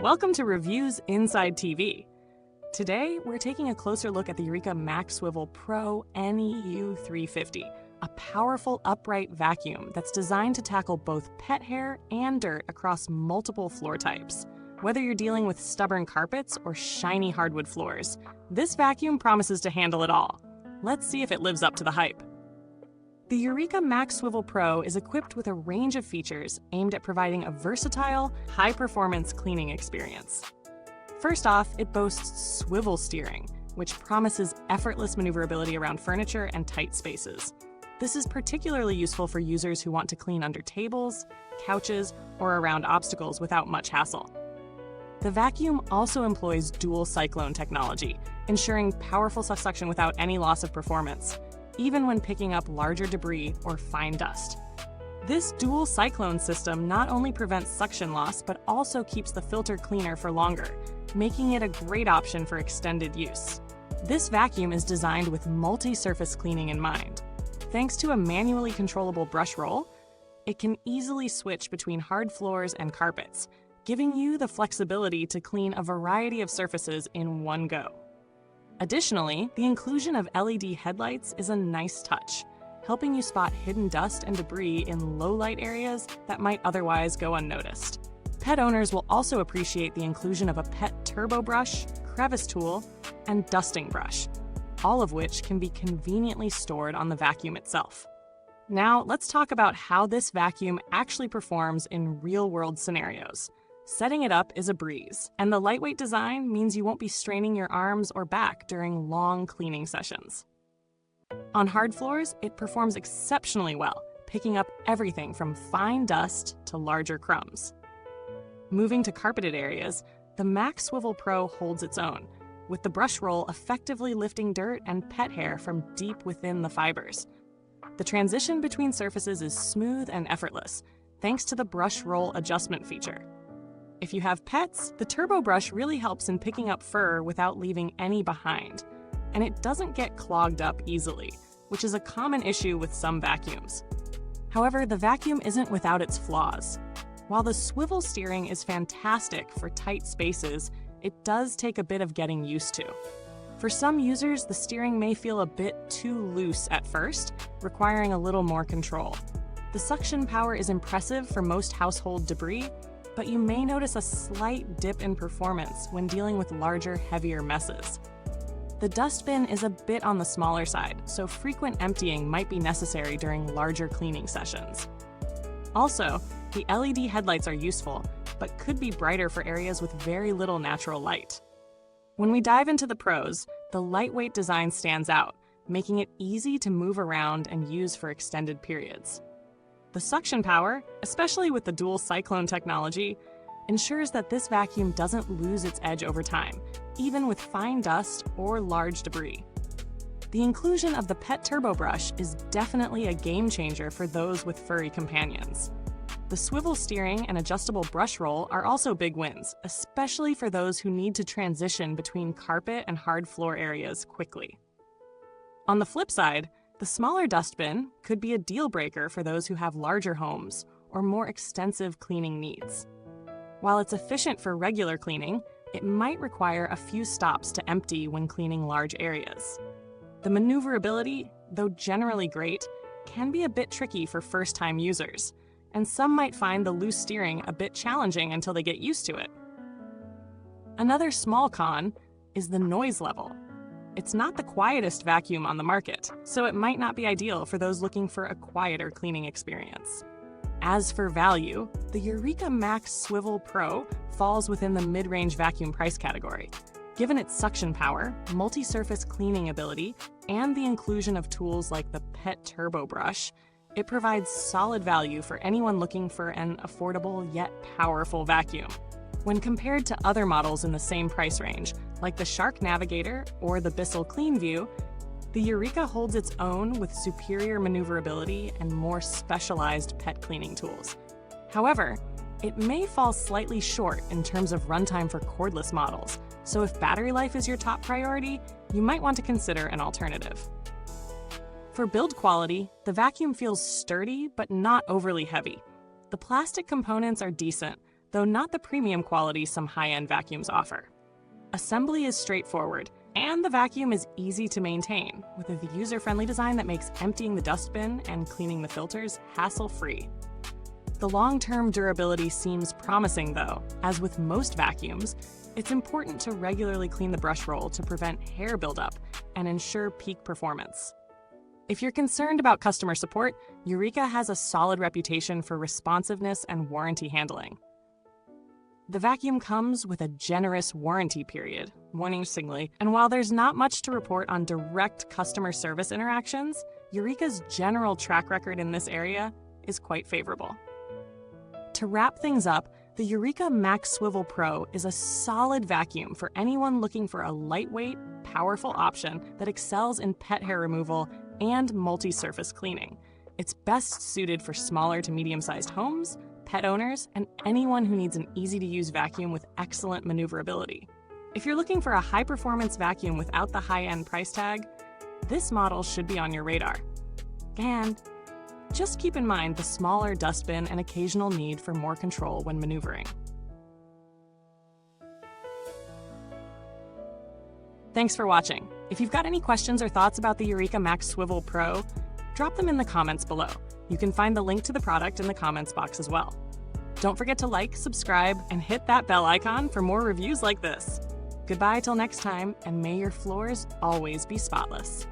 Welcome to Reviews Inside TV. Today, we're taking a closer look at the Eureka MaxSwivel Pro NEU350, a powerful upright vacuum that's designed to tackle both pet hair and dirt across multiple floor types. Whether you're dealing with stubborn carpets or shiny hardwood floors, this vacuum promises to handle it all. Let's see if it lives up to the hype. The Eureka MaxSwivel Pro is equipped with a range of features aimed at providing a versatile, high-performance cleaning experience. First off, it boasts swivel steering, which promises effortless maneuverability around furniture and tight spaces. This is particularly useful for users who want to clean under tables, couches, or around obstacles without much hassle. The vacuum also employs dual cyclone technology, ensuring powerful suction without any loss of performance, even when picking up larger debris or fine dust. This dual cyclone system not only prevents suction loss, but also keeps the filter cleaner for longer, making it a great option for extended use. This vacuum is designed with multi-surface cleaning in mind. Thanks to a manually controllable brush roll, it can easily switch between hard floors and carpets, giving you the flexibility to clean a variety of surfaces in one go. Additionally, the inclusion of LED headlights is a nice touch, helping you spot hidden dust and debris in low-light areas that might otherwise go unnoticed. Pet owners will also appreciate the inclusion of a pet turbo brush, crevice tool, and dusting brush, all of which can be conveniently stored on the vacuum itself. Now, let's talk about how this vacuum actually performs in real-world scenarios. Setting it up is a breeze, and the lightweight design means you won't be straining your arms or back during long cleaning sessions. On hard floors, it performs exceptionally well, picking up everything from fine dust to larger crumbs. Moving to carpeted areas, the MaxSwivel Pro holds its own, with the brush roll effectively lifting dirt and pet hair from deep within the fibers. The transition between surfaces is smooth and effortless, thanks to the brush roll adjustment feature. If you have pets, the turbo brush really helps in picking up fur without leaving any behind, and it doesn't get clogged up easily, which is a common issue with some vacuums. However, the vacuum isn't without its flaws. While the swivel steering is fantastic for tight spaces, it does take a bit of getting used to. For some users, the steering may feel a bit too loose at first, requiring a little more control. The suction power is impressive for most household debris, but you may notice a slight dip in performance when dealing with larger, heavier messes. The dustbin is a bit on the smaller side, so frequent emptying might be necessary during larger cleaning sessions. Also, the LED headlights are useful, but could be brighter for areas with very little natural light. When we dive into the pros, the lightweight design stands out, making it easy to move around and use for extended periods. The suction power, especially with the dual cyclone technology, ensures that this vacuum doesn't lose its edge over time, even with fine dust or large debris. The inclusion of the pet turbo brush is definitely a game changer for those with furry companions. The swivel steering and adjustable brush roll are also big wins, especially for those who need to transition between carpet and hard floor areas quickly. On the flip side, the smaller dustbin could be a deal breaker for those who have larger homes or more extensive cleaning needs. While it's efficient for regular cleaning, it might require a few stops to empty when cleaning large areas. The maneuverability, though generally great, can be a bit tricky for first-time users, and some might find the loose steering a bit challenging until they get used to it. Another small con is the noise level. It's not the quietest vacuum on the market, so it might not be ideal for those looking for a quieter cleaning experience. As for value, the Eureka MaxSwivel Pro falls within the mid-range vacuum price category. Given its suction power, multi-surface cleaning ability, and the inclusion of tools like the Pet Turbo Brush, it provides solid value for anyone looking for an affordable yet powerful vacuum. When compared to other models in the same price range, like the Shark Navigator or the Bissell CleanView, the Eureka holds its own with superior maneuverability and more specialized pet cleaning tools. However, it may fall slightly short in terms of runtime for cordless models, so if battery life is your top priority, you might want to consider an alternative. For build quality, the vacuum feels sturdy but not overly heavy. The plastic components are decent, though not the premium quality some high-end vacuums offer. Assembly is straightforward, and the vacuum is easy to maintain, with a user-friendly design that makes emptying the dustbin and cleaning the filters hassle-free. The long-term durability seems promising though, as with most vacuums, it's important to regularly clean the brush roll to prevent hair buildup and ensure peak performance. If you're concerned about customer support, Eureka has a solid reputation for responsiveness and warranty handling. The vacuum comes with a generous warranty period, 1 inch singly, and while there's not much to report on direct customer service interactions, Eureka's general track record in this area is quite favorable. To wrap things up, the Eureka MaxSwivel Pro is a solid vacuum for anyone looking for a lightweight, powerful option that excels in pet hair removal and multi-surface cleaning. It's best suited for smaller to medium-sized homes, pet owners, and anyone who needs an easy-to-use vacuum with excellent maneuverability. If you're looking for a high-performance vacuum without the high-end price tag, this model should be on your radar. And just keep in mind the smaller dustbin and occasional need for more control when maneuvering. Thanks for watching. If you've got any questions or thoughts about the Eureka MaxSwivel Pro, drop them in the comments below. You can find the link to the product in the comments box as well. Don't forget to like, subscribe, and hit that bell icon for more reviews like this. Goodbye till next time, and may your floors always be spotless.